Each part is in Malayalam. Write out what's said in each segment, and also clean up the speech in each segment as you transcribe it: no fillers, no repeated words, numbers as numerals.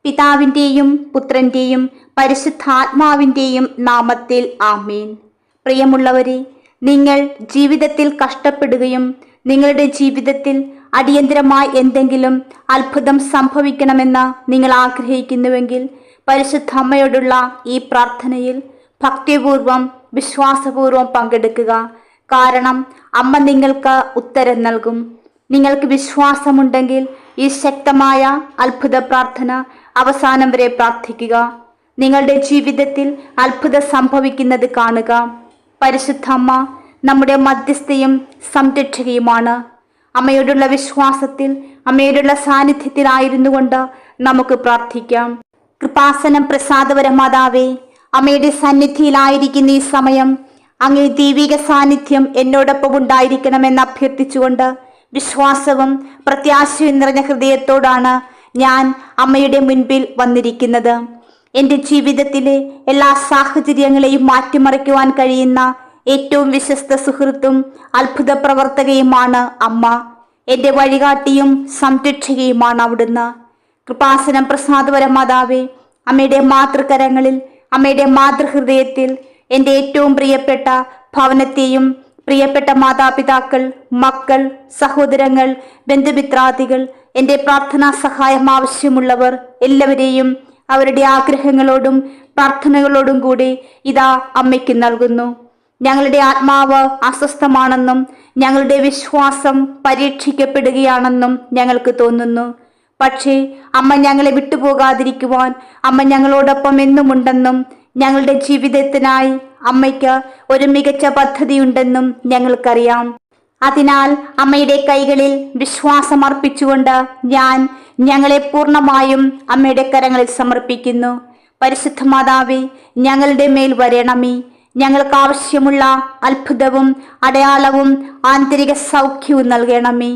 പിതാവിൻ്റെയും പുത്രൻ്റെയും പരിശുദ്ധാത്മാവിൻ്റെയും നാമത്തിൽ ആമേൻ. പ്രിയമുള്ളവരെ, നിങ്ങൾ ജീവിതത്തിൽ കഷ്ടപ്പെടുകയും നിങ്ങളുടെ ജീവിതത്തിൽ അടിയന്തരമായി എന്തെങ്കിലും അത്ഭുതം സംഭവിക്കണമെന്ന് നിങ്ങൾ ആഗ്രഹിക്കുന്നുവെങ്കിൽ പരിശുദ്ധ അമ്മയോടുള്ള ഈ പ്രാർത്ഥനയിൽ ഭക്തിപൂർവം വിശ്വാസപൂർവം പങ്കെടുക്കുക. കാരണം അമ്മ നിങ്ങൾക്ക് ഉത്തരം നൽകും. നിങ്ങൾക്ക് വിശ്വാസമുണ്ടെങ്കിൽ ഈ ശക്തമായ അത്ഭുത പ്രാർത്ഥന അവസാനം വരെ പ്രാർത്ഥിക്കുക. നിങ്ങളുടെ ജീവിതത്തിൽ അത്ഭുതം സംഭവിക്കുന്നത് കാണുക. പരിശുദ്ധ അമ്മ നമ്മുടെ മധ്യസ്ഥയും സംരക്ഷകയുമാണ്. അമ്മയോടുള്ള വിശ്വാസത്തിൽ, അമ്മയോടുള്ള സാന്നിധ്യത്തിലായിരുന്നു കൊണ്ട് നമുക്ക് പ്രാർത്ഥിക്കാം. കൃപാസനം പ്രസാദപര മാതാവേ, അമ്മയുടെ സന്നിധിയിലായിരിക്കുന്ന ഈ സമയം അങ്ങേ ദൈവിക സാന്നിധ്യം എന്നോടൊപ്പം ഉണ്ടായിരിക്കണമെന്ന് അഭ്യർത്ഥിച്ചുകൊണ്ട് വിശ്വാസവും പ്രത്യാശയും നിറഞ്ഞ ഹൃദയത്തോടാണ് ഞാൻ അമ്മയുടെ മുൻപിൽ വന്നിരിക്കുന്നത്. എൻ്റെ ജീവിതത്തിലെ എല്ലാ സാഹചര്യങ്ങളെയും മാറ്റിമറിക്കുവാൻ കഴിയുന്ന ഏറ്റവും വിശ്വസ്ത സുഹൃത്തും അത്ഭുത പ്രവർത്തകയുമാണ് അമ്മ. എൻ്റെ വഴികാട്ടിയും സംരക്ഷകയുമാണ് അവിടുന്ന്. കൃപാസനം പ്രസാദപര മാതാവേ, അമ്മയുടെ മാതൃകരങ്ങളിൽ, അമ്മയുടെ മാതൃഹൃദയത്തിൽ എൻ്റെ ഏറ്റവും പ്രിയപ്പെട്ട ഭവനത്തെയും പ്രിയപ്പെട്ട മാതാപിതാക്കൾ, മക്കൾ, സഹോദരങ്ങൾ, ബന്ധുമിത്രാദികൾ, എൻ്റെ പ്രാർത്ഥനാ സഹായം ആവശ്യമുള്ളവർ എല്ലാവരെയും അവരുടെ ആഗ്രഹങ്ങളോടും പ്രാർത്ഥനകളോടും കൂടി ഇതാ അമ്മയ്ക്ക് നൽകുന്നു. ഞങ്ങളുടെ ആത്മാവ് അസ്വസ്ഥമാണെന്നും ഞങ്ങളുടെ വിശ്വാസം പരീക്ഷിക്കപ്പെടുകയാണെന്നും ഞങ്ങൾക്ക് തോന്നുന്നു. പക്ഷേ അമ്മ ഞങ്ങളെ വിട്ടുപോകാതിരിക്കുവാൻ അമ്മ ഞങ്ങളോടൊപ്പം എന്നുമുണ്ടെന്നും ഞങ്ങളുടെ ജീവിതത്തിനായി അമ്മയ്ക്ക് ഒരു മികച്ച പദ്ധതിയുണ്ടെന്നും ഞങ്ങൾക്കറിയാം. അതിനാൽ അമ്മയുടെ കൈകളിൽ വിശ്വാസം അർപ്പിച്ചുകൊണ്ട് ഞങ്ങളെ പൂർണ്ണമായും അമ്മയുടെ കരങ്ങളിൽ സമർപ്പിക്കുന്നു. പരിശുദ്ധ മാതാവേ, ഞങ്ങളുടെ മേൽ വരണമേ. ഞങ്ങൾക്ക് ആവശ്യമുള്ള അത്ഭുതവും അടയാളവും ആന്തരിക സൗഖ്യവും നൽകണമേ.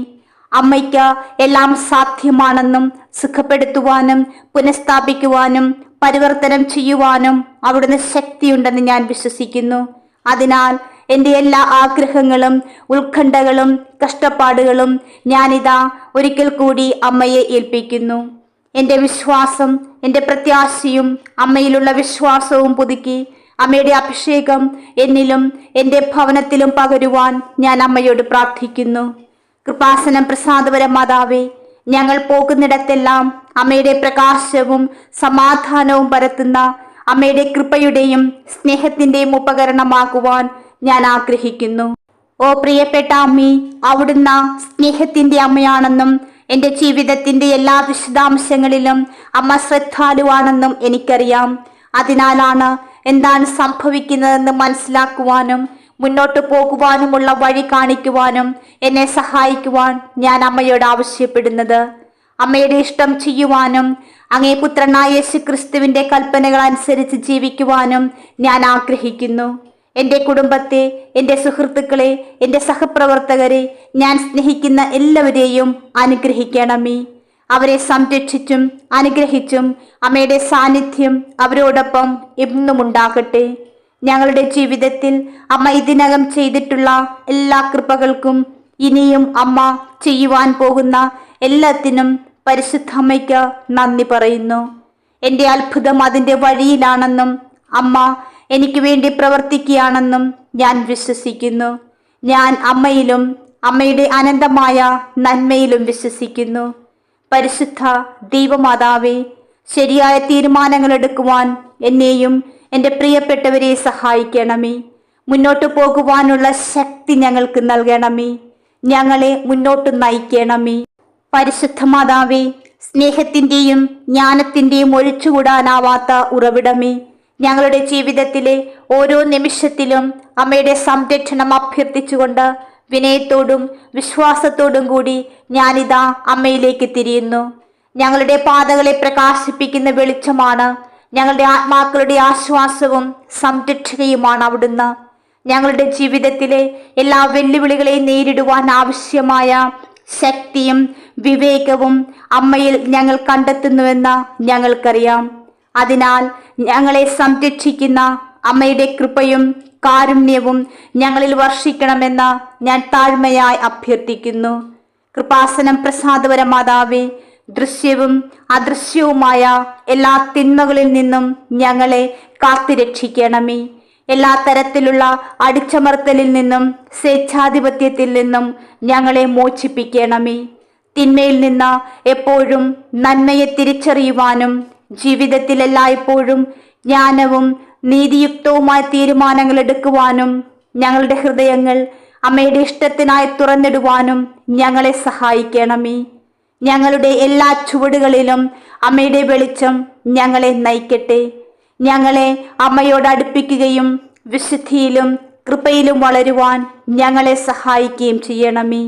അമ്മയ്ക്ക് എല്ലാം സാധ്യമാണെന്നും സുഖപ്പെടുത്തുവാനും പുനഃസ്ഥാപിക്കുവാനും പരിവർത്തനം ചെയ്യുവാനും അവിടുന്ന് ശക്തിയുണ്ടെന്ന് ഞാൻ വിശ്വസിക്കുന്നു. അതിനാൽ എൻ്റെ എല്ലാ ആഗ്രഹങ്ങളും ഉത്കണ്ഠകളും കഷ്ടപ്പാടുകളും ഞാനിതാ ഒരിക്കൽ കൂടി അമ്മയെ ഏൽപ്പിക്കുന്നു. എൻ്റെ വിശ്വാസം, എൻ്റെ പ്രത്യാശയും അമ്മയിലുള്ള വിശ്വാസവും പുതുക്കി അമ്മയുടെ അഭിഷേകം എന്നിലും എൻ്റെ ഭവനത്തിലും പകരുവാൻ ഞാൻ അമ്മയോട് പ്രാർത്ഥിക്കുന്നു. കൃപാസനം പ്രസാദപര മാതാവേ, ഞങ്ങൾ പോകുന്നിടത്തെല്ലാം അമ്മയുടെ പ്രകാശവും സമാധാനവും പരത്തുന്ന അമ്മയുടെ കൃപയുടെയും സ്നേഹത്തിൻ്റെയും ഉപകരണമാകുവാൻ ഞാൻ ആഗ്രഹിക്കുന്നു. ഓ പ്രിയപ്പെട്ട അമ്മേ, അവിടുന്ന് സ്നേഹത്തിൻ്റെ അമ്മയാണെന്നും എൻ്റെ ജീവിതത്തിൻ്റെ എല്ലാ വിശദാംശങ്ങളിലും അമ്മ ശ്രദ്ധാലുവാണെന്നും എനിക്കറിയാം. അതിനാലാണ് എന്താണ് സംഭവിക്കുന്നതെന്ന് മനസ്സിലാക്കുവാനും മുന്നോട്ട് പോകുവാനുമുള്ള വഴി കാണിക്കുവാനും എന്നെ സഹായിക്കുവാൻ ഞാൻ അമ്മയോട് ആവശ്യപ്പെടുന്നത്. അമ്മയുടെ ഇഷ്ടം ചെയ്യുവാനും അങ്ങേ പുത്രനായ യേശുക്രിസ്തുവിൻ്റെ കൽപ്പനകൾ അനുസരിച്ച് ജീവിക്കുവാനും ഞാൻ ആഗ്രഹിക്കുന്നു. എൻ്റെ കുടുംബത്തെ, എൻ്റെ സുഹൃത്തുക്കളെ, എൻ്റെ സഹപ്രവർത്തകരെ, ഞാൻ സ്നേഹിക്കുന്ന എല്ലാവരെയും അനുഗ്രഹിക്കണമേ. അവരെ സംരക്ഷിച്ചും അനുഗ്രഹിച്ചും അമ്മയുടെ സാന്നിധ്യം അവരോടൊപ്പം എന്നും ഉണ്ടാകട്ടെ. ഞങ്ങളുടെ ജീവിതത്തിൽ അമ്മ ഇതിനകം ചെയ്തിട്ടുള്ള എല്ലാ കൃപകൾക്കും ഇനിയും അമ്മ ചെയ്യുവാൻ പോകുന്ന എല്ലാത്തിനും പരിശുദ്ധ അമ്മയ്ക്ക് നന്ദി പറയുന്നു. എൻ്റെ അത്ഭുതം അതിൻ്റെ വഴിയിലാണെന്നും അമ്മ എനിക്ക് വേണ്ടി പ്രവർത്തിക്കുകയാണെന്നും ഞാൻ വിശ്വസിക്കുന്നു. ഞാൻ അമ്മയിലും അമ്മയുടെ അനന്തമായ നന്മയിലും വിശ്വസിക്കുന്നു. പരിശുദ്ധ ദൈവമാതാവേ, ശരിയായ തീരുമാനങ്ങൾ എടുക്കുവാൻ എന്നെയും എൻ്റെ പ്രിയപ്പെട്ടവരെ സഹായിക്കണമേ. മുന്നോട്ട് പോകുവാനുള്ള ശക്തി ഞങ്ങൾക്ക് നൽകണമേ. ഞങ്ങളെ മുന്നോട്ട് നയിക്കണമേ. പരിശുദ്ധ മാതാവേ, സ്നേഹത്തിൻ്റെയും ജ്ഞാനത്തിൻ്റെയും ഒഴിച്ചുകൂടാനാവാത്ത ഉറവിടമേ, ഞങ്ങളുടെ ജീവിതത്തിലെ ഓരോ നിമിഷത്തിലും അമ്മയുടെ സംരക്ഷണം അഭ്യർത്ഥിച്ചുകൊണ്ട് വിനയത്തോടും വിശ്വാസത്തോടും കൂടി ഞാനിതാ അമ്മയിലേക്ക് തിരിയുന്നു. ഞങ്ങളുടെ പാതകളെ പ്രകാശിപ്പിക്കുന്ന വെളിച്ചമാണ്. ഞങ്ങളുടെ ആത്മാക്കളുടെ ആശ്വാസവും സംരക്ഷകയുമാണ് അവിടുന്ന്. ഞങ്ങളുടെ ജീവിതത്തിലെ എല്ലാ വെല്ലുവിളികളെയും നേരിടുവാൻ ആവശ്യമായ ശക്തിയും വിവേകവും അമ്മയിൽ ഞങ്ങൾ കണ്ടെത്തുന്നുവെന്ന് ഞങ്ങൾക്കറിയാം. അതിനാൽ ഞങ്ങളെ സംരക്ഷിക്കുന്ന അമ്മയുടെ കൃപയും കാരുണ്യവും ഞങ്ങളിൽ വർഷിക്കണമെന്ന് ഞാൻ താഴ്മയായി അഭ്യർത്ഥിക്കുന്നു. കൃപാസനം പ്രസാദപര മാതാവേ, ദൃശ്യവും അദൃശ്യവുമായ എല്ലാ തിന്മകളിൽ നിന്നും ഞങ്ങളെ കാത്തുരക്ഷിക്കണമേ. എല്ലാ തരത്തിലുള്ള അടിച്ചമർത്തലിൽ നിന്നും സ്വേച്ഛാധിപത്യത്തിൽ നിന്നും ഞങ്ങളെ മോചിപ്പിക്കണമേ. തിന്മയിൽ നിന്ന് എപ്പോഴും നന്മയെ തിരിച്ചറിയുവാനും ജീവിതത്തിൽ എല്ലായ്പ്പോഴും ജ്ഞാനവും നീതിയുക്തവുമായ തീരുമാനങ്ങൾ എടുക്കുവാനും ഞങ്ങളുടെ ഹൃദയങ്ങൾ അമ്മയുടെ ഇഷ്ടത്തിനായി തുറന്നിടുവാനും ഞങ്ങളെ സഹായിക്കണമേ. ഞങ്ങളുടെ എല്ലാ ചുവടുകളിലും അമ്മയുടെ വെളിച്ചം ഞങ്ങളെ നയിക്കട്ടെ. ഞങ്ങളെ അമ്മയോട് അടുപ്പിക്കുകയും വിശുദ്ധിയിലും കൃപയിലും വളരുവാൻ ഞങ്ങളെ സഹായിക്കുകയും ചെയ്യണമേ.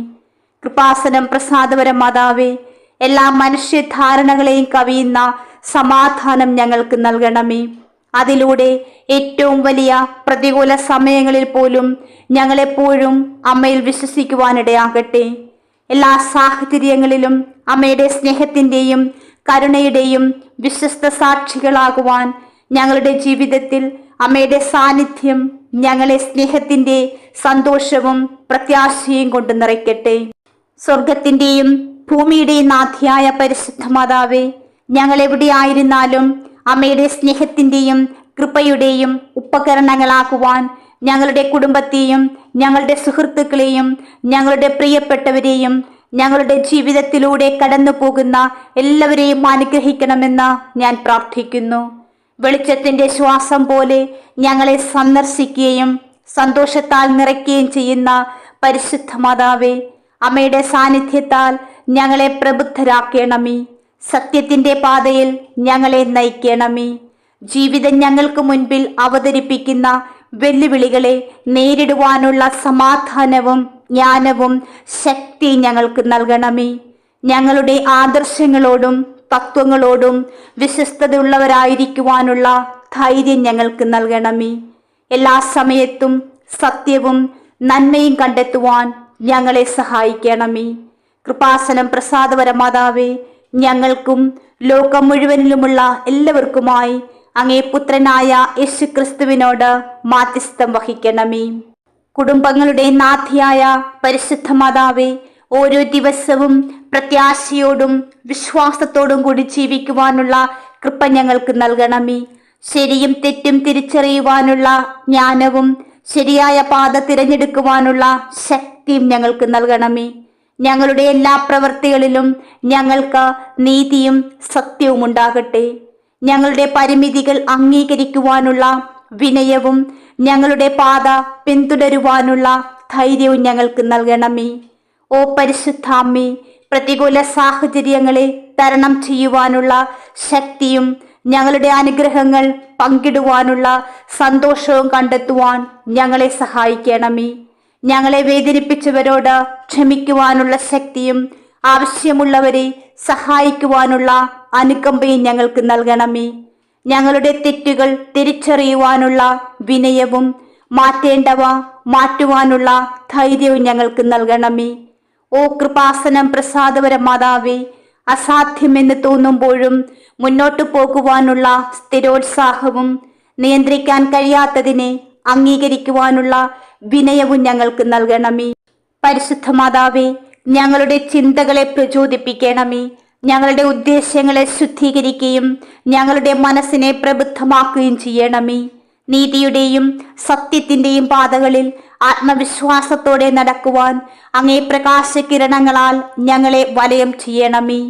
കൃപാസനം പ്രസാദപര മാതാവേ, എല്ലാ മനുഷ്യധാരണകളെയും കവിയുന്ന സമാധാനം ഞങ്ങൾക്ക് നൽകണമേ. അതിലൂടെ ഏറ്റവും വലിയ പ്രതികൂല സമയങ്ങളിൽ പോലും ഞങ്ങളെപ്പോഴും അമ്മയിൽ വിശ്വസിക്കുവാനിടയാകട്ടെ. എല്ലാ സാഹചര്യങ്ങളിലും അമ്മയുടെ സ്നേഹത്തിൻ്റെയും കരുണയുടെയും വിശ്വസ്ത സാക്ഷികളാകുവാൻ ഞങ്ങളുടെ ജീവിതത്തിൽ അമ്മയുടെ സാന്നിധ്യം ഞങ്ങളെ സ്നേഹത്തിൻ്റെ സന്തോഷവും പ്രത്യാശയും കൊണ്ട് നിറയ്ക്കട്ടെ. സ്വർഗത്തിൻ്റെയും ഭൂമിയുടെയും നാഥിയായ പരിശുദ്ധ മാതാവേ, ഞങ്ങൾ എവിടെയായിരുന്നാലും അമ്മയുടെ സ്നേഹത്തിൻ്റെയും കൃപയുടെയും ഉപകരണങ്ങളാകുവാൻ ഞങ്ങളുടെ കുടുംബത്തെയും ഞങ്ങളുടെ സുഹൃത്തുക്കളെയും ഞങ്ങളുടെ പ്രിയപ്പെട്ടവരെയും ഞങ്ങളുടെ ജീവിതത്തിലൂടെ കടന്നു പോകുന്ന എല്ലാവരെയും അനുഗ്രഹിക്കണമെന്ന് ഞാൻ പ്രാർത്ഥിക്കുന്നു. വെളിച്ചത്തിൻ്റെ ശ്വാസം പോലെ ഞങ്ങളെ സന്ദർശിക്കുകയും സന്തോഷത്താൽ നിറയ്ക്കുകയും ചെയ്യുന്ന പരിശുദ്ധ മാതാവേ, അമ്മയുടെ സാന്നിധ്യത്താൽ ഞങ്ങളെ പ്രബുദ്ധരാക്കണമേ. സത്യത്തിൻ്റെ പാതയിൽ ഞങ്ങളെ നയിക്കണമേ. ജീവിതം ഞങ്ങൾക്ക് മുൻപിൽ അവതരിപ്പിക്കുന്ന വെല്ലുവിളികളെ നേരിടുവാനുള്ള സമാധാനവും ജ്ഞാനവും ശക്തി ഞങ്ങൾക്ക് നൽകണമേ. ഞങ്ങളുടെ ആദർശങ്ങളോടും തത്വങ്ങളോടും വിശ്വസ്തതയുള്ളവരായിരിക്കുവാനുള്ള ധൈര്യം ഞങ്ങൾക്ക് നൽകണമേ. എല്ലാ സമയത്തും സത്യവും നന്മയും കണ്ടെത്തുവാൻ ഞങ്ങളെ സഹായിക്കണമേ. കൃപാസനം പ്രസാദപര മാതാവേ, ഞങ്ങൾക്കും ലോകം മുഴുവനിലുമുള്ള എല്ലാവർക്കുമായി അങ്ങേ പുത്രനായ യേശുക്രിസ്തുവിനോട് മാധ്യസ്ഥം വഹിക്കണമേ. കുടുംബങ്ങളുടെ നാഥിയായ പരിശുദ്ധ മാതാവേ, ഓരോ ദിവസവും പ്രത്യാശയോടും വിശ്വാസത്തോടും കൂടി ജീവിക്കുവാനുള്ള കൃപ ഞങ്ങൾക്ക് നൽകണമേ. ശരിയും തെറ്റും തിരിച്ചറിയുവാനുള്ള ജ്ഞാനവും ശരിയായ പാത തിരഞ്ഞെടുക്കുവാനുള്ള ശക്തിയും ഞങ്ങൾക്ക് നൽകണമേ. ഞങ്ങളുടെ എല്ലാ പ്രവൃത്തികളിലും ഞങ്ങൾക്ക് നീതിയും സത്യവും ഉണ്ടാകട്ടെ. ഞങ്ങളുടെ പരിമിതികൾ അംഗീകരിക്കുവാനുള്ള വിനയവും ഞങ്ങളുടെ പാത പിന്തുടരുവാനുള്ള ധൈര്യവും ഞങ്ങൾക്ക് നൽകണമേ. ഓ പരിശുദ്ധാമ്മേ, പ്രതികൂല സാഹചര്യങ്ങളെ തരണം ചെയ്യുവാനുള്ള ശക്തിയും ഞങ്ങളുടെ അനുഗ്രഹങ്ങൾ പങ്കിടുവാനുള്ള സന്തോഷവും കണ്ടെത്തുവാൻ ഞങ്ങളെ സഹായിക്കണമേ. ഞങ്ങളെ വേദനിപ്പിച്ചവരോട് ക്ഷമിക്കുവാനുള്ള ശക്തിയും ആവശ്യമുള്ളവരെ സഹായിക്കുവാനുള്ള അനുകമ്പയും ഞങ്ങൾക്ക് നൽകണമേ. ഞങ്ങളുടെ തെറ്റുകൾ തിരിച്ചറിയുവാനുള്ള വിനയവും മാറ്റേണ്ടവ മാറ്റുവാനുള്ള ധൈര്യവും ഞങ്ങൾക്ക് നൽകണമേ. ഓ കൃപാസനം പ്രസാദപര മാതാവേ, അസാധ്യമെന്ന് തോന്നുമ്പോഴും മുന്നോട്ടു പോകുവാനുള്ള സ്ഥിരോത്സാഹവും നിയന്ത്രിക്കാൻ കഴിയാത്തതിനെ അംഗീകരിക്കുവാനുള്ള വിനയവും ഞങ്ങൾക്ക് നൽകണമേ. പരിശുദ്ധ മാതാവേ, ഞങ്ങളുടെ ചിന്തകളെ പ്രചോദിപ്പിക്കണമേ. ഞങ്ങളുടെ ഉദ്ദേശ്യങ്ങളെ ശുദ്ധീകരിക്കുകയും ഞങ്ങളുടെ മനസ്സിനെ പ്രബുദ്ധമാക്കുകയും ചെയ്യണമേ. നീതിയുടെയും സത്യത്തിൻ്റെയും പാതകളിൽ ആത്മവിശ്വാസത്തോടെ നടക്കുവാൻ അങ്ങേ പ്രകാശകിരണങ്ങളാൽ ഞങ്ങളെ വലയം ചെയ്യണമേ.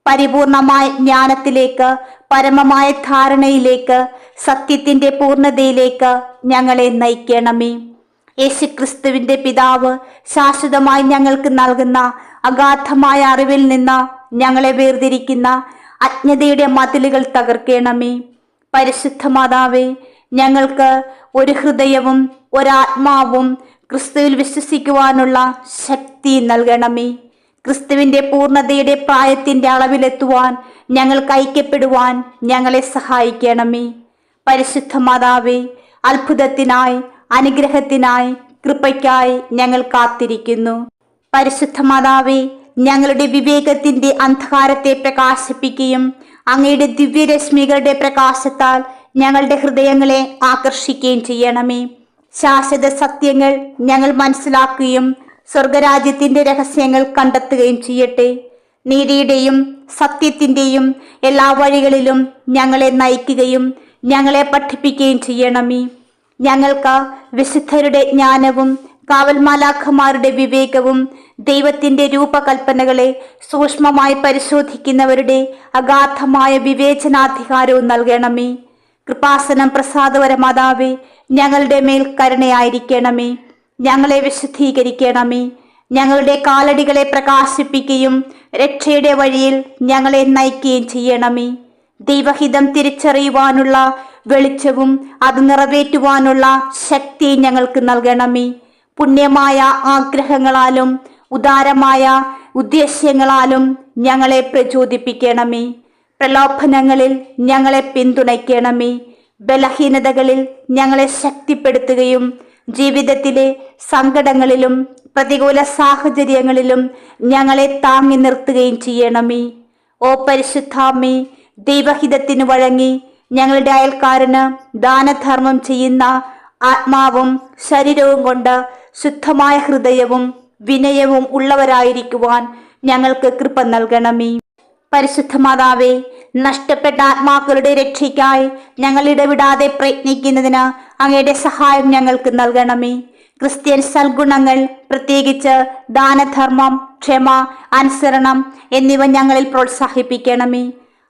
പരിപൂർണമായ ജ്ഞാനത്തിലേക്ക്, പരമമായ ധാരണയിലേക്ക്, സത്യത്തിൻ്റെ പൂർണ്ണതയിലേക്ക് ഞങ്ങളെ നയിക്കണമേ. യേശുക്രിസ്തുവിൻ്റെ പിതാവ് ശാശ്വതമായി ഞങ്ങൾക്ക് നൽകുന്ന അഗാധമായ അറിവിൽ നിന്ന് ഞങ്ങളെ വേർതിരിക്കുന്ന അജ്ഞതയുടെ മതിലുകൾ തകർക്കണമേ. പരിശുദ്ധ മാതാവേ, ഞങ്ങൾക്ക് ഒരു ഹൃദയവും ഒരാത്മാവും ക്രിസ്തുവിൽ വിശ്വസിക്കുവാനുള്ള ശക്തി നൽകണമേ. ക്രിസ്തുവിൻ്റെ പൂർണ്ണതയുടെ പ്രായത്തിൻ്റെ അളവിലെത്തുവാൻ ഞങ്ങൾക്ക് ഐക്യപ്പെടുവാൻ ഞങ്ങളെ സഹായിക്കണമേ. പരിശുദ്ധ മാതാവേ, അത്ഭുതത്തിനായി, അനുഗ്രഹത്തിനായി, കൃപയ്ക്കായി ഞങ്ങൾ കാത്തിരിക്കുന്നു. പരിശുദ്ധ മാതാവേ, ഞങ്ങളുടെ വിവേകത്തിൻ്റെ അന്ധകാരത്തെ പ്രകാശിപ്പിക്കുകയും അങ്ങയുടെ ദിവ്യരശ്മികളുടെ പ്രകാശത്താൽ ഞങ്ങളുടെ ഹൃദയങ്ങളെ ആകർഷിക്കുകയും ചെയ്യണമേ. ശാശ്വത സത്യങ്ങൾ ഞങ്ങൾ മനസ്സിലാക്കുകയും സ്വർഗരാജ്യത്തിൻ്റെ രഹസ്യങ്ങൾ കണ്ടെത്തുകയും ചെയ്യട്ടെ. നീതിയുടെയും സത്യത്തിൻ്റെയും എല്ലാ വഴികളിലും ഞങ്ങളെ നയിക്കുകയും ഞങ്ങളെ പഠിപ്പിക്കുകയും ചെയ്യണമേ. ഞങ്ങൾക്ക് വിശുദ്ധരുടെ ജ്ഞാനവും കാവൽമാലാഖമാരുടെ വിവേകവും ദൈവത്തിൻ്റെ രൂപകൽപ്പനകളെ സൂക്ഷ്മമായി പരിശോധിക്കുന്നവരുടെ അഗാധമായ വിവേചനാധികാരവും നൽകണമേ. കൃപാസനം പ്രസാദപരമാതാവേ, ഞങ്ങളുടെ മേൽ കരുണയായിരിക്കണമേ. ഞങ്ങളെ വിശുദ്ധീകരിക്കണമേ. ഞങ്ങളുടെ കാലടികളെ പ്രകാശിപ്പിക്കുകയും രക്ഷയുടെ വഴിയിൽ ഞങ്ങളെ നയിക്കുകയും ചെയ്യണമേ. ദൈവഹിതം തിരിച്ചറിയുവാനുള്ള വെളിച്ചവും അത് നിറവേറ്റുവാനുള്ള ശക്തിയും ഞങ്ങൾക്ക് നൽകണമേ. പുണ്യമായ ആഗ്രഹങ്ങളാലും ഉദാരമായ ഉദ്ദേശ്യങ്ങളാലും ഞങ്ങളെ പ്രചോദിപ്പിക്കണമേ. പ്രലോഭനങ്ങളിൽ ഞങ്ങളെ പിന്തുണയ്ക്കണമേ. ബലഹീനതകളിൽ ഞങ്ങളെ ശക്തിപ്പെടുത്തുകയും ജീവിതത്തിലെ സങ്കടങ്ങളിലും പ്രതികൂല സാഹചര്യങ്ങളിലും ഞങ്ങളെ താങ്ങി നിർത്തുകയും ചെയ്യണമേ. ഓ പരിശുദ്ധാമ്മേ, ദൈവഹിതത്തിന് വഴങ്ങി ഞങ്ങളുടെ അയൽക്കാരന് ദാനധർമ്മം ചെയ്യുന്ന ആത്മാവും ശരീരവും കൊണ്ട് ശുദ്ധമായ ഹൃദയവും വിനയവും ഉള്ളവരായിരിക്കുവാൻ ഞങ്ങൾക്ക് കൃപ നൽകണമേ. പരിശുദ്ധ മാതാവേ, നഷ്ടപ്പെട്ട ആത്മാക്കളുടെ രക്ഷയ്ക്കായി ഞങ്ങൾ ഇടവിടാതെ പ്രയത്നിക്കുന്നതിന് അങ്ങയുടെ സഹായം ഞങ്ങൾക്ക് നൽകണമേ. ക്രിസ്ത്യൻ സൽഗുണങ്ങൾ, പ്രത്യേകിച്ച് ദാനധർമ്മം, ക്ഷമ, അനുസരണം എന്നിവ ഞങ്ങളിൽ പ്രോത്സാഹിപ്പിക്കണമേ.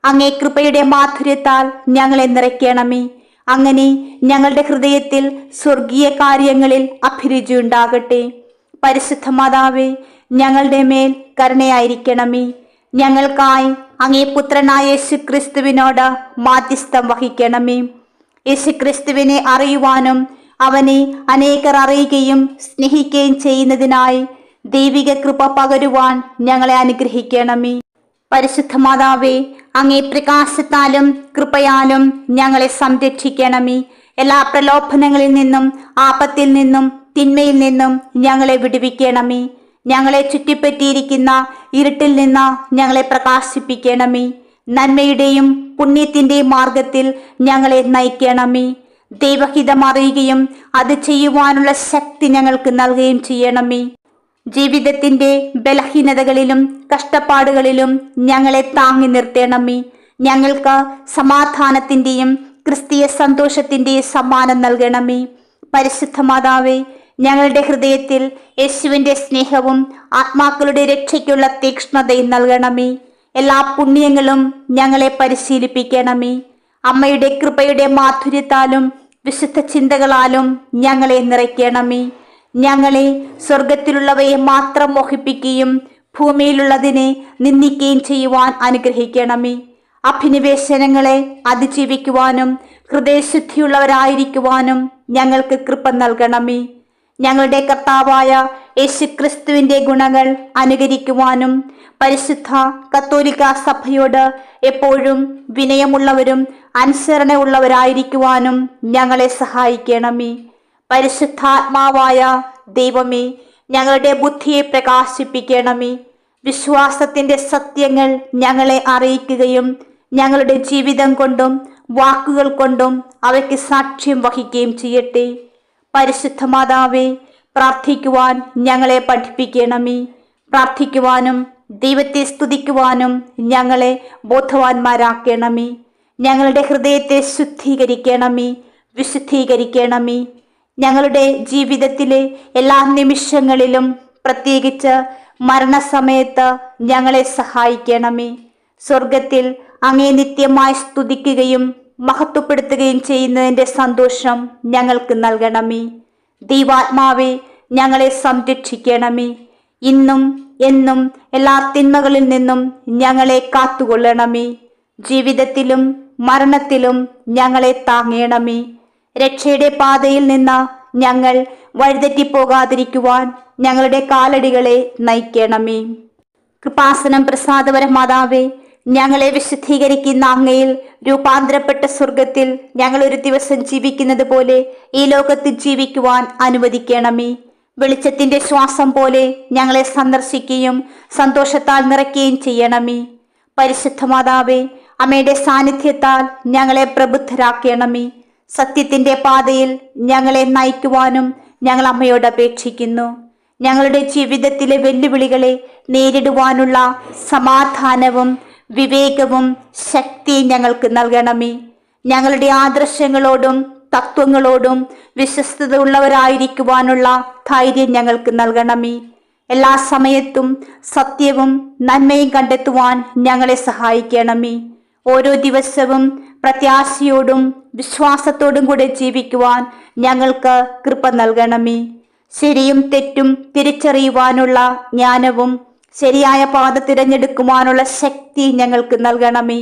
അങ്ങേ കൃപയുടെ മാധുര്യത്താൽ ഞങ്ങളെ നിറയ്ക്കണമേ. അങ്ങനെ ഞങ്ങളുടെ ഹൃദയത്തിൽ സ്വർഗീയ കാര്യങ്ങളിൽ അഭിരുചി ഉണ്ടാകട്ടെ. പരിശുദ്ധ മാതാവേ, ഞങ്ങളുടെ മേൽ കരുണയായിരിക്കണമേ. ഞങ്ങൾക്കായി അങ്ങേ പുത്രനായ യേശുക്രിസ്തുവിനോട് മാധ്യസ്ഥം വഹിക്കണമേ. യേശുക്രിസ്തുവിനെ അറിയുവാനും അവനെ അനേകർ അറിയുകയും സ്നേഹിക്കുകയും ചെയ്യുന്നതിനായി ദൈവിക കൃപ പകരുവാൻ ഞങ്ങളെ അനുഗ്രഹിക്കണമേ. പരിശുദ്ധ മാതാവേ, അങ്ങേ പ്രകാശത്താലും കൃപയാലും ഞങ്ങളെ സംരക്ഷിക്കണമേ. എല്ലാ പ്രലോഭനങ്ങളിൽ നിന്നും, ആപത്തിൽ നിന്നും, തിന്മയിൽ നിന്നും ഞങ്ങളെ വിടുവിക്കണമേ. ഞങ്ങളെ ചുറ്റിപ്പറ്റിയിരിക്കുന്ന ഇരുട്ടിൽ നിന്ന് ഞങ്ങളെ പ്രകാശിപ്പിക്കണമേ. നന്മയുടെയും പുണ്യത്തിൻ്റെയും മാർഗത്തിൽ ഞങ്ങളെ നയിക്കണമേ. ദൈവഹിതം അറിയുകയും അത് ചെയ്യുവാനുള്ള ശക്തി ഞങ്ങൾക്ക് നൽകുകയും ചെയ്യണമേ. ജീവിതത്തിൻ്റെ ബലഹീനതകളിലും കഷ്ടപ്പാടുകളിലും ഞങ്ങളെ താങ്ങി നിർത്തണമേ. ഞങ്ങൾക്ക് സമാധാനത്തിൻ്റെയും ക്രിസ്തീയ സന്തോഷത്തിൻ്റെയും സമ്മാനം നൽകണമേ. പരിശുദ്ധ മാതാവേ, ഞങ്ങളുടെ ഹൃദയത്തിൽ യേശുവിൻ്റെ സ്നേഹവും ആത്മാക്കളുടെ രക്ഷയ്ക്കുള്ള തീക്ഷ്ണതയും നൽകണമേ. എല്ലാ പുണ്യങ്ങളും ഞങ്ങളെ പരിശീലിപ്പിക്കണമേ. അമ്മയുടെ കൃപയുടെ മാധുര്യത്താലും വിശുദ്ധ ചിന്തകളാലും ഞങ്ങളെ നിറയ്ക്കണമേ. ഞങ്ങളെ സ്വർഗത്തിലുള്ളവയെ മാത്രം മോഹിപ്പിക്കുകയും ഭൂമിയിലുള്ളതിനെ നിന്ദിക്കുകയും ചെയ്യുവാൻ അനുഗ്രഹിക്കണമേ. അഭിനിവേശനങ്ങളെ അതിജീവിക്കുവാനും ഹൃദയശുദ്ധിയുള്ളവരായിരിക്കുവാനും ഞങ്ങൾക്ക് കൃപ നൽകണമേ. ഞങ്ങളുടെ കർത്താവായ യേശുക്രിസ്തുവിൻ്റെ ഗുണങ്ങൾ അനുകരിക്കുവാനും പരിശുദ്ധ കത്തോലിക്ക സഭയോട് എപ്പോഴും വിനയമുള്ളവരും അനുസരണയുള്ളവരായിരിക്കുവാനും ഞങ്ങളെ സഹായിക്കണമേ. പരിശുദ്ധാത്മാവായ ദൈവമേ, ഞങ്ങളുടെ ബുദ്ധിയെ പ്രകാശിപ്പിക്കണമേ. വിശ്വാസത്തിൻ്റെ സത്യങ്ങൾ ഞങ്ങളെ അറിയിക്കുകയും ഞങ്ങളുടെ ജീവിതം കൊണ്ടും വാക്കുകൾ കൊണ്ടും അവയ്ക്ക് സാക്ഷ്യം വഹിക്കുകയും ചെയ്യട്ടെ. പരിശുദ്ധ മാതാവേ, പ്രാർത്ഥിക്കുവാൻ ഞങ്ങളെ പഠിപ്പിക്കണമേ. പ്രാർത്ഥിക്കുവാനും ദൈവത്തെ സ്തുതിക്കുവാനും ഞങ്ങളെ ബോധവാന്മാരാക്കണമേ. ഞങ്ങളുടെ ഹൃദയത്തെ ശുദ്ധീകരിക്കണമേ, വിശുദ്ധീകരിക്കണമേ. ഞങ്ങളുടെ ജീവിതത്തിലെ എല്ലാ നിമിഷങ്ങളിലും, പ്രത്യേകിച്ച് മരണസമയത്ത് ഞങ്ങളെ സഹായിക്കണമേ. സ്വർഗത്തിൽ അങ്ങേ നിത്യമായി സ്തുതിക്കുകയും മഹത്വപ്പെടുത്തുകയും ചെയ്യുന്നതിൻ്റെ സന്തോഷം ഞങ്ങൾക്ക് നൽകണമേ. ദൈവാത്മാവേ, ഞങ്ങളെ സംരക്ഷിക്കണമേ. ഇന്നും എന്നും എല്ലാ തിന്മകളിൽ നിന്നും ഞങ്ങളെ കാത്തുകൊള്ളണമേ. ജീവിതത്തിലും മരണത്തിലും ഞങ്ങളെ താങ്ങണമേ. രക്ഷയുടെ പാതയിൽ നിന്ന് ഞങ്ങൾ വഴിതെറ്റിപ്പോകാതിരിക്കുവാൻ ഞങ്ങളുടെ കാലടികളെ നയിക്കണമേ. കൃപാസനം പ്രസാദപരമാതാവേ, ഞങ്ങളെ വിശുദ്ധീകരിക്കുന്ന അങ്ങയിൽ രൂപാന്തരപ്പെട്ട സ്വർഗത്തിൽ ഞങ്ങൾ ഒരു ദിവസം ജീവിക്കുന്നത് പോലെ ഈ ലോകത്തിൽ ജീവിക്കുവാൻ അനുവദിക്കണമേ. വെളിച്ചത്തിൻ്റെ ശ്വാസം പോലെ ഞങ്ങളെ സന്ദർശിക്കുകയും സന്തോഷത്താൽ നിറയ്ക്കുകയും ചെയ്യണമേ. പരിശുദ്ധ മാതാവേ, അമ്മയുടെ സാന്നിധ്യത്താൽ ഞങ്ങളെ പ്രബുദ്ധരാക്കണമേ. സത്യത്തിൻ്റെ പാതയിൽ ഞങ്ങളെ നയിക്കുവാനും ഞങ്ങൾ അമ്മയോട് അപേക്ഷിക്കുന്നു. ഞങ്ങളുടെ ജീവിതത്തിലെ വെല്ലുവിളികളെ നേരിടുവാനുള്ള സമാധാനവും വിവേകവും ശക്തിയും ഞങ്ങൾക്ക് നൽകണമേ. ഞങ്ങളുടെ ആദർശങ്ങളോടും തത്വങ്ങളോടും വിശ്വസ്തത ഉള്ളവരായിരിക്കുവാനുള്ള ധൈര്യം ഞങ്ങൾക്ക് നൽകണമേ. എല്ലാ സമയത്തും സത്യവും നന്മയും കണ്ടെത്തുവാൻ ഞങ്ങളെ സഹായിക്കണമേ. ഓരോ ദിവസവും പ്രത്യാശയോടും വിശ്വാസത്തോടും കൂടെ ജീവിക്കുവാൻ ഞങ്ങൾക്ക് കൃപ നൽകണമേ. ശരിയും തെറ്റും തിരിച്ചറിയുവാനുള്ള ജ്ഞാനവും ശരിയായ പാത തിരഞ്ഞെടുക്കുവാനുള്ള ശക്തി ഞങ്ങൾക്ക് നൽകണമേ.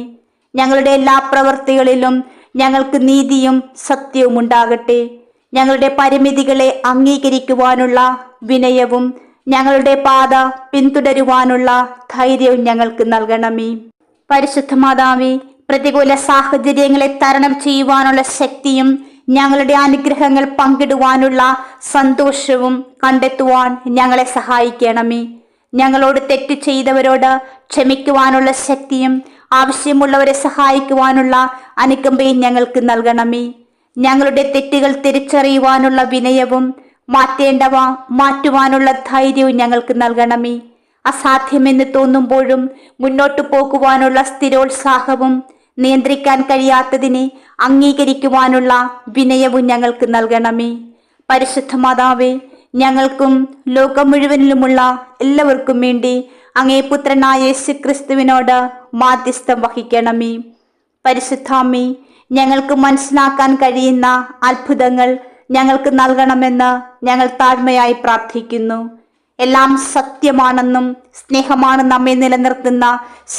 ഞങ്ങളുടെ എല്ലാ പ്രവൃത്തികളിലും ഞങ്ങൾക്ക് നീതിയും സത്യവും ഉണ്ടാകട്ടെ. ഞങ്ങളുടെ പരിമിതികളെ അംഗീകരിക്കുവാനുള്ള വിനയവും ഞങ്ങളുടെ പാത പിന്തുടരുവാനുള്ള ധൈര്യവും ഞങ്ങൾക്ക് നൽകണമേ. പരിശുദ്ധ മാതാവേ, പ്രതികൂല സാഹചര്യങ്ങളെ തരണം ചെയ്യുവാനുള്ള ശക്തിയും ഞങ്ങളുടെ അനുഗ്രഹങ്ങൾ പങ്കിടുവാനുള്ള സന്തോഷവും കണ്ടെത്തുവാൻ ഞങ്ങളെ സഹായിക്കണമേ. ഞങ്ങളോട് തെറ്റ് ചെയ്തവരോട് ക്ഷമിക്കുവാനുള്ള ശക്തിയും ആവശ്യമുള്ളവരെ സഹായിക്കുവാനുള്ള അനുകമ്പയും ഞങ്ങൾക്ക് നൽകണമേ. ഞങ്ങളുടെ തെറ്റുകൾ തിരിച്ചറിയുവാനുള്ള വിനയവും മാറ്റേണ്ടവ മാറ്റുവാനുള്ള ധൈര്യവും ഞങ്ങൾക്ക് നൽകണമേ. അസാധ്യമെന്ന് തോന്നുമ്പോഴും മുന്നോട്ടു പോകുവാനുള്ള സ്ഥിരോത്സാഹവും നിയന്ത്രിക്കാൻ കഴിയാത്തതിനെ അംഗീകരിക്കുവാനുള്ള വിനയവും ഞങ്ങൾക്ക് നൽകണമേ. പരിശുദ്ധ മാതാവേ, ഞങ്ങൾക്കും ലോകം മുഴുവനിലുമുള്ള എല്ലാവർക്കും വേണ്ടി അങ്ങേ പുത്രനായ യേശുക്രിസ്തുവിനോട് മാധ്യസ്ഥം വഹിക്കണമേ. പരിശുദ്ധാമ്മേ, ഞങ്ങൾക്ക് മനസ്സിലാക്കാൻ കഴിയുന്ന അത്ഭുതങ്ങൾ ഞങ്ങൾക്ക് നൽകണമെന്ന് ഞങ്ങൾ താഴ്മയായി പ്രാർത്ഥിക്കുന്നു. എല്ലാം സത്യമാണെന്നും സ്നേഹമാണ് നമ്മെ നിലനിർത്തുന്ന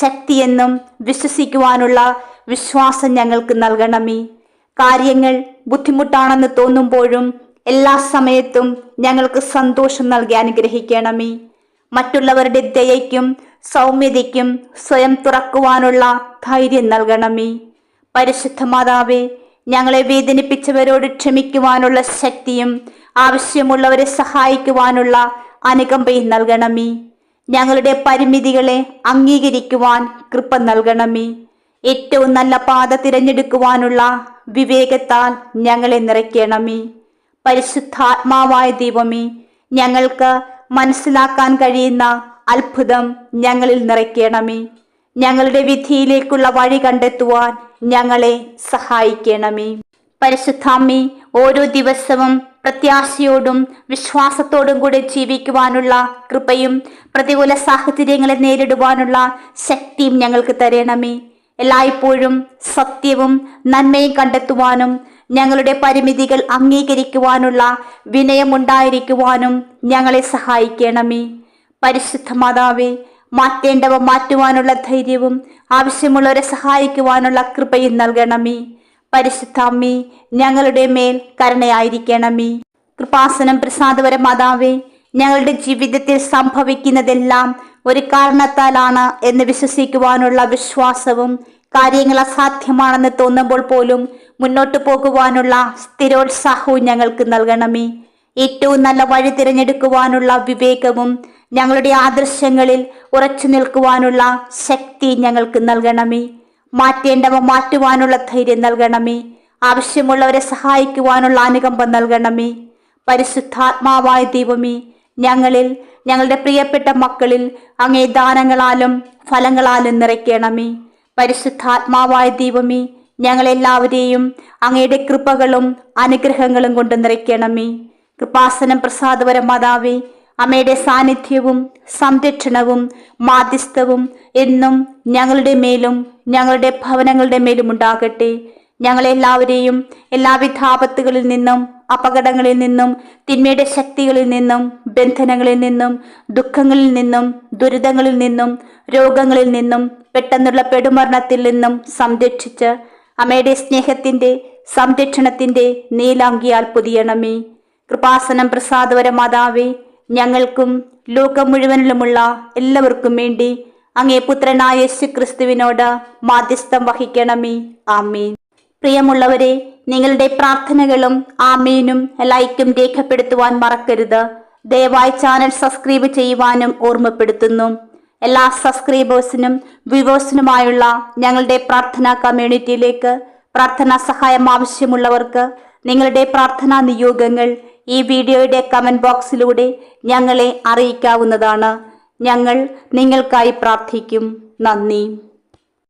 ശക്തിയെന്നും വിശ്വസിക്കുവാനുള്ള വിശ്വാസം ഞങ്ങൾക്ക് നൽകണമേ. കാര്യങ്ങൾ ബുദ്ധിമുട്ടാണെന്ന് തോന്നുമ്പോഴും എല്ലാ സമയത്തും ഞങ്ങൾക്ക് സന്തോഷം നൽകി അനുഗ്രഹിക്കണമേ. മറ്റുള്ളവരുടെ ദയയ്ക്കും സൗമ്യതയ്ക്കും സ്വയം തുറക്കുവാനുള്ള ധൈര്യം നൽകണമേ. പരിശുദ്ധ മാതാവേ, ഞങ്ങളെ വേദനിപ്പിച്ചവരോട് ക്ഷമിക്കുവാനുള്ള ശക്തിയും ആവശ്യമുള്ളവരെ സഹായിക്കുവാനുള്ള അനുകമ്പയും നൽകണമേ. ഞങ്ങളുടെ പരിമിതികളെ അംഗീകരിക്കുവാൻ കൃപ നൽകണമേ. ഏറ്റവും നല്ല പാത തിരഞ്ഞെടുക്കുവാനുള്ള വിവേകത്താൽ ഞങ്ങളെ നിറയ്ക്കണമേ. പരിശുദ്ധാത്മാവായ ദൈവമേ, ഞങ്ങൾക്ക് മനസ്സിലാക്കാൻ കഴിയുന്ന അത്ഭുതം ഞങ്ങളിൽ നിറയ്ക്കണമേ. ഞങ്ങളുടെ വിധിയിലേക്കുള്ള വഴി കണ്ടെത്തുവാൻ ഞങ്ങളെ സഹായിക്കണമേ. പരിശുദ്ധാമ്മേ, ഓരോ ദിവസവും പ്രത്യാശയോടും വിശ്വാസത്തോടും കൂടെ ജീവിക്കുവാനുള്ള കൃപയും പ്രതികൂല സാഹചര്യങ്ങളെ നേരിടുവാനുള്ള ശക്തിയും ഞങ്ങൾക്ക് തരണമേ. എല്ലായ്പ്പോഴും സത്യവും നന്മയും കണ്ടെത്തുവാനും ഞങ്ങളുടെ പരിമിതികൾ അംഗീകരിക്കുവാനുള്ള വിനയമുണ്ടായിരിക്കുവാനും ഞങ്ങളെ സഹായിക്കണമേ. പരിശുദ്ധ മാതാവേ, മാറ്റേണ്ടവ മാറ്റുവാനുള്ള ധൈര്യവും ആവശ്യമുള്ളവരെ സഹായിക്കുവാനുള്ള കൃപയും നൽകണമേ. പരിശുദ്ധ അമ്മേ, ഞങ്ങളുടെ മേൽ കരുണയായിരിക്കണമേ. കൃപാസനം പ്രസാദപര മാതാവേ, ഞങ്ങളുടെ ജീവിതത്തിൽ സംഭവിക്കുന്നതെല്ലാം ഒരു കാരണത്താലാണ് എന്ന് വിശ്വസിക്കുവാനുള്ള വിശ്വാസവും കാര്യങ്ങൾ അസാധ്യമാണെന്ന് തോന്നുമ്പോൾ പോലും മുന്നോട്ട് പോകുവാനുള്ള സ്ഥിരോത്സാഹവും ഞങ്ങൾക്ക് നൽകണമേ. ഏറ്റവും നല്ല വഴി തിരഞ്ഞെടുക്കുവാനുള്ള വിവേകവും ഞങ്ങളുടെ ആദർശങ്ങളിൽ ഉറച്ചു നിൽക്കുവാനുള്ള ശക്തി ഞങ്ങൾക്ക് നൽകണമേ. മാറ്റേണ്ടവ മാറ്റുവാനുള്ള ധൈര്യം നൽകണമേ. ആവശ്യമുള്ളവരെ സഹായിക്കുവാനുള്ള അനുകമ്പം നൽകണമേ. പരിശുദ്ധാത്മാവായ ദൈവമേ, ഞങ്ങളിൽ ഞങ്ങളുടെ പ്രിയപ്പെട്ട മക്കളിൽ അങ്ങേ ദാനങ്ങളാലും ഫലങ്ങളാലും നിറയ്ക്കണമേ. പരിശുദ്ധാത്മാവായ ദൈവമേ, ഞങ്ങളെല്ലാവരെയും അങ്ങയുടെ കൃപകളും അനുഗ്രഹങ്ങളും കൊണ്ട് നിറയ്ക്കണമേ. കൃപാസനം പ്രസാദപര മാതാവേ, അമ്മയുടെ സാന്നിധ്യവും സംരക്ഷണവും മാധ്യസ്ഥവും എന്നും ഞങ്ങളുടെ മേലും ഞങ്ങളുടെ ഭവനങ്ങളുടെ മേലും ഉണ്ടാകട്ടെ. ഞങ്ങളെല്ലാവരെയും എല്ലാവിധ ആപത്തുകളിൽ നിന്നും അപകടങ്ങളിൽ നിന്നും തിന്മയുടെ ശക്തികളിൽ നിന്നും ബന്ധനങ്ങളിൽ നിന്നും ദുഃഖങ്ങളിൽ നിന്നും ദുരിതങ്ങളിൽ നിന്നും രോഗങ്ങളിൽ നിന്നും പെട്ടെന്നുള്ള പെടുമരണത്തിൽ നിന്നും സംരക്ഷിച്ച് അമ്മയുടെ സ്നേഹത്തിൻ്റെ സംരക്ഷണത്തിൻ്റെ നീലാങ്കിയാൽ പൊതിയണമേ. കൃപാസനം പ്രസാദപര മാതാവേ, ഞങ്ങൾക്കും ലോകം മുഴുവനിലുമുള്ള എല്ലാവർക്കും വേണ്ടി അങ്ങേ പുത്രനായ യേശുക്രിസ്തുവിനോട് മാധ്യസ്ഥം വഹിക്കണമേ. ആമേൻ. പ്രിയമുള്ളവരെ, നിങ്ങളുടെ പ്രാർത്ഥനകളും ആമേനും ലൈക്കും രേഖപ്പെടുത്തുവാൻ മറക്കരുത്. ദയവായി ചാനൽ സബ്സ്ക്രൈബ് ചെയ്യുവാനും ഓർമ്മപ്പെടുത്തുന്നു. എല്ലാ സബ്സ്ക്രൈബേഴ്സിനും വ്യൂവേഴ്സിനുമായുള്ള ഞങ്ങളുടെ പ്രാർത്ഥനാ കമ്മ്യൂണിറ്റിയിലേക്ക് പ്രാർത്ഥനാ സഹായം ആവശ്യമുള്ളവർക്ക് നിങ്ങളുടെ പ്രാർത്ഥനാ നിയോഗങ്ങൾ ഈ വീഡിയോയുടെ കമന്റ് ബോക്സിലൂടെ ഞങ്ങളെ അറിയിക്കാവുന്നതാണ്. ഞങ്ങൾ നിങ്ങൾക്കായി പ്രാർത്ഥിക്കും. നന്ദി.